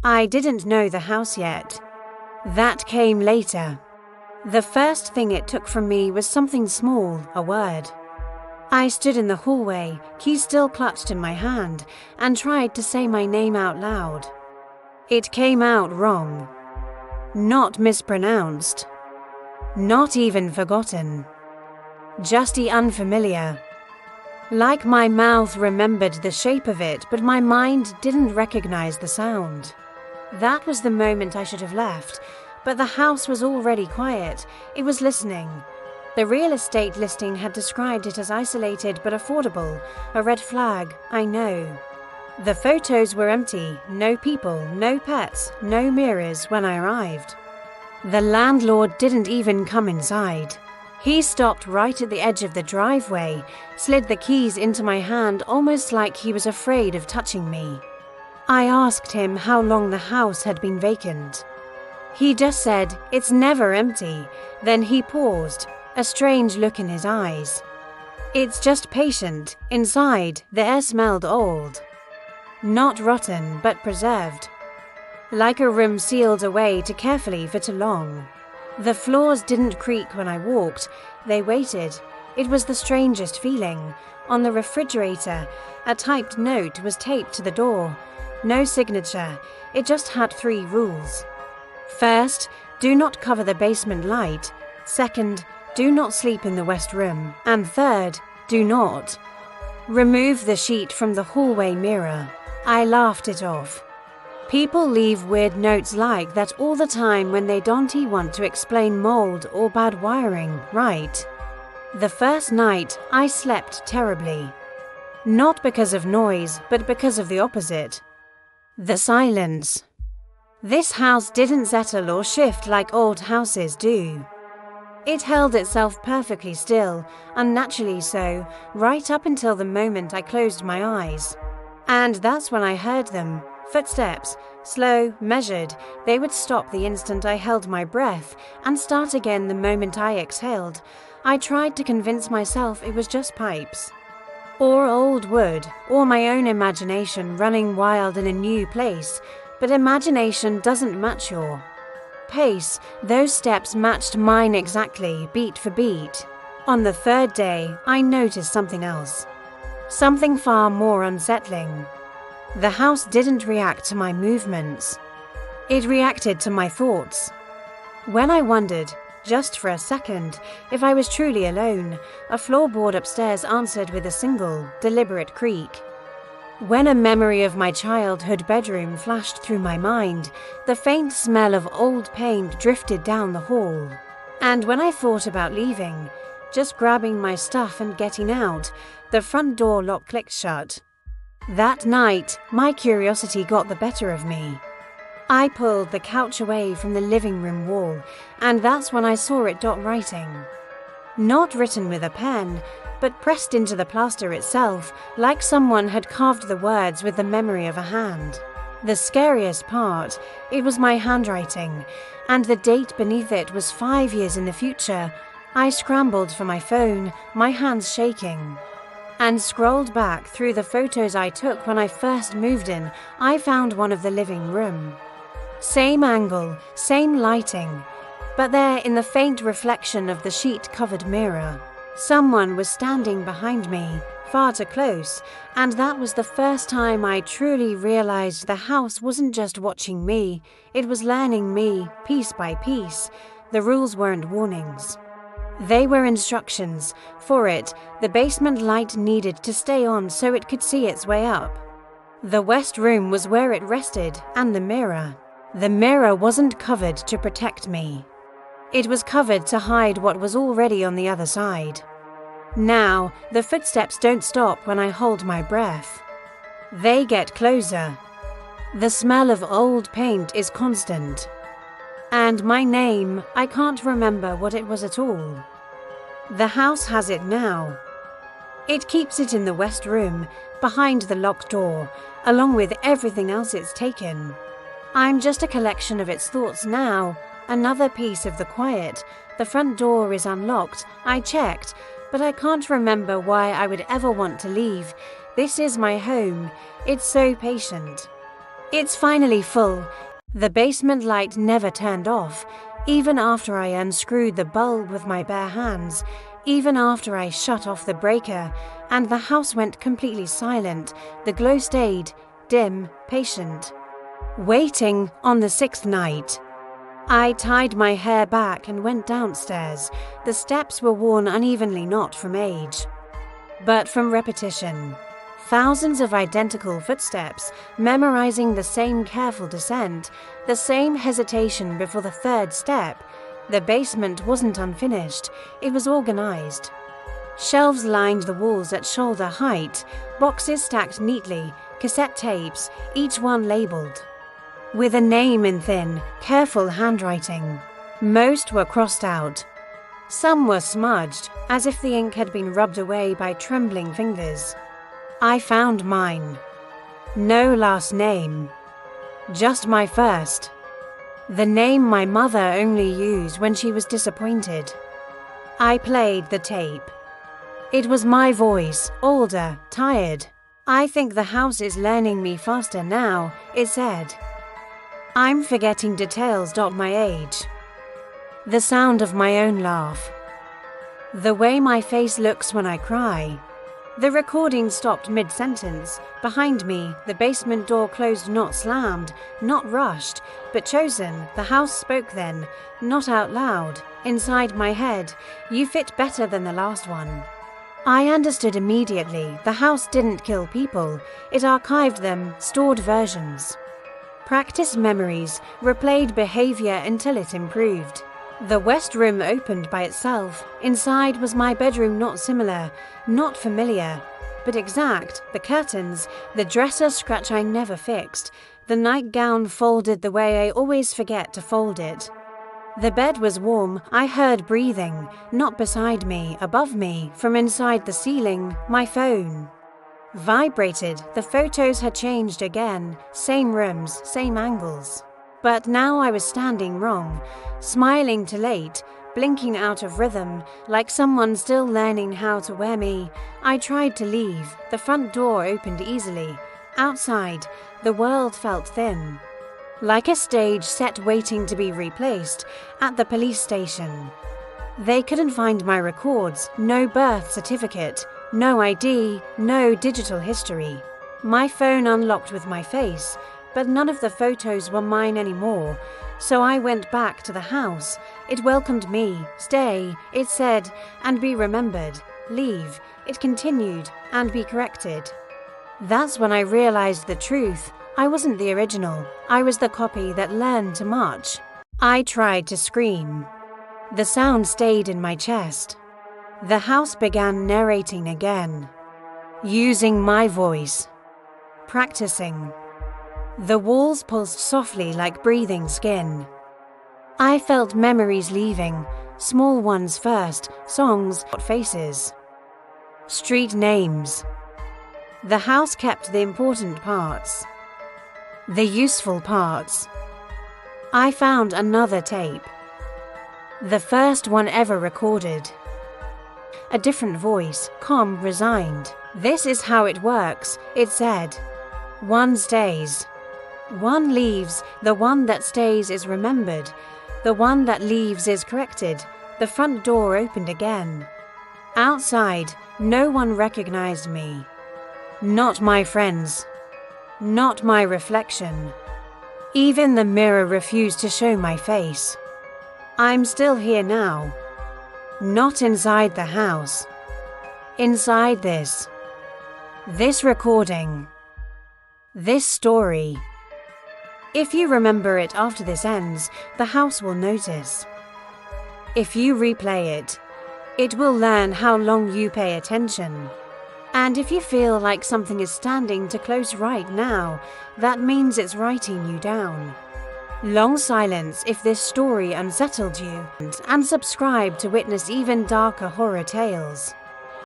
I didn't know the house yet. That came later. The first thing it took from me was something small, a word. I stood in the hallway, key still clutched in my hand, and tried to say my name out loud. It came out wrong. Not mispronounced. Not even forgotten. Just unfamiliar. Like my mouth remembered the shape of it, but my mind didn't recognize the sound. That was the moment I should have left, but the house was already quiet. It was listening. The real estate listing had described it as isolated but affordable, a red flag, I know. The photos were empty, no people, no pets, no mirrors when I arrived. The landlord didn't even come inside. He stopped right at the edge of the driveway, slid the keys into my hand almost like he was afraid of touching me. I asked him how long the house had been vacant. He just said, "It's never empty." Then he paused, a strange look in his eyes. "It's just patient. Inside, the air smelled old. Not rotten, but preserved. Like a room sealed away too carefully for too long. The floors didn't creak when I walked. They waited. It was the strangest feeling. On the refrigerator, a typed note was taped to the door. No signature. It just had 3 rules. First, do not cover the basement light. Second, do not sleep in the west room. And third, do not remove the sheet from the hallway mirror. I laughed it off. People leave weird notes like that all the time when they don't want to explain mold or bad wiring, right? The first night, I slept terribly. Not because of noise, but because of the opposite. The silence. This house didn't settle or shift like old houses do. It held itself perfectly still, unnaturally so, right up until the moment I closed my eyes. And that's when I heard them. Footsteps, slow, measured. They would stop the instant I held my breath and start again the moment I exhaled. I tried to convince myself it was just pipes. Or old wood, or my own imagination running wild in a new place. But imagination doesn't match your pace. Those steps matched mine exactly, beat for beat. On the third day, I noticed something else. Something far more unsettling. The house didn't react to my movements. It reacted to my thoughts. When I wondered, just for a second, if I was truly alone, a floorboard upstairs answered with a single, deliberate creak. When a memory of my childhood bedroom flashed through my mind, the faint smell of old paint drifted down the hall. And when I thought about leaving, just grabbing my stuff and getting out, the front door lock clicked shut. That night, my curiosity got the better of me. I pulled the couch away from the living room wall, and that's when I saw it dot writing. Not written with a pen, but pressed into the plaster itself, like someone had carved the words with the memory of a hand. The scariest part, it was my handwriting, and the date beneath it was 5 years in the future. I scrambled for my phone, my hands shaking, and scrolled back through the photos I took when I first moved in. I found one of the living room. Same angle, same lighting, but there in the faint reflection of the sheet-covered mirror, someone was standing behind me, far too close, and that was the first time I truly realized the house wasn't just watching me, it was learning me, piece by piece. The rules weren't warnings. They were instructions. For it, the basement light needed to stay on so it could see its way up. The west room was where it rested, and the mirror. The mirror wasn't covered to protect me. It was covered to hide what was already on the other side. Now, the footsteps don't stop when I hold my breath. They get closer. The smell of old paint is constant. And my name, I can't remember what it was at all. The house has it now. It keeps it in the west room, behind the locked door, along with everything else it's taken. I'm just a collection of its thoughts now, another piece of the quiet. The front door is unlocked. I checked, but I can't remember why I would ever want to leave. This is my home. It's so patient. It's finally full. The basement light never turned off, even after I unscrewed the bulb with my bare hands, even after I shut off the breaker, and the house went completely silent. The glow stayed, dim, patient. Waiting on the 6th night. I tied my hair back and went downstairs. The steps were worn unevenly, not from age, but from repetition. Thousands of identical footsteps, memorizing the same careful descent, the same hesitation before the 3rd step. The basement wasn't unfinished, it was organized. Shelves lined the walls at shoulder height, boxes stacked neatly, cassette tapes, each one labeled with a name in thin, careful handwriting. Most were crossed out. Some were smudged, as if the ink had been rubbed away by trembling fingers. I found mine. No last name. Just my first. The name my mother only used when she was disappointed. I played the tape. It was my voice, older, tired. I think the house is learning me faster now, it said. I'm forgetting details, my age. The sound of my own laugh. The way my face looks when I cry. The recording stopped mid-sentence. Behind me, the basement door closed, not slammed, not rushed, but chosen. The house spoke then, not out loud. Inside my head, you fit better than the last one. I understood immediately. The house didn't kill people. It archived them, stored versions. Practiced memories, replayed behavior until it improved. The west room opened by itself. Inside was my bedroom, not similar, not familiar, but exact. The curtains, the dresser scratch I never fixed, the nightgown folded the way I always forget to fold it. The bed was warm. I heard breathing, not beside me, above me, from inside the ceiling. My phone vibrated. The photos had changed again. Same rooms, same angles. But now I was standing wrong, smiling too late, blinking out of rhythm, like someone still learning how to wear me. I tried to leave. The front door opened easily. Outside, the world felt thin, like a stage set waiting to be replaced at the police station. They couldn't find my records, no birth certificate, no ID, no digital history. My phone unlocked with my face, but none of the photos were mine anymore. So I went back to the house. It welcomed me. Stay, it said, and be remembered. Leave, it continued, and be corrected. That's when I realized the truth. I wasn't the original. I was the copy that learned too much. I tried to scream. The sound stayed in my chest. The house began narrating again, using my voice, practicing. The walls pulsed softly like breathing skin. I felt memories leaving, small ones first, songs, faces, street names. The house kept the important parts, the useful parts. I found another tape, the first one ever recorded. A different voice, calm, resigned. This is how it works, it said. One stays. One leaves. The one that stays is remembered. The one that leaves is corrected. The front door opened again. Outside, no one recognized me. Not my friends. Not my reflection. Even the mirror refused to show my face. I'm still here now. Not inside the house. Inside this recording. This story. If you remember it after this ends, the house will notice. If you replay it, it will learn how long you pay attention. And if you feel like something is standing too close right now, that means it's writing you down. Long silence if this story unsettled you, and subscribe to witness even darker horror tales.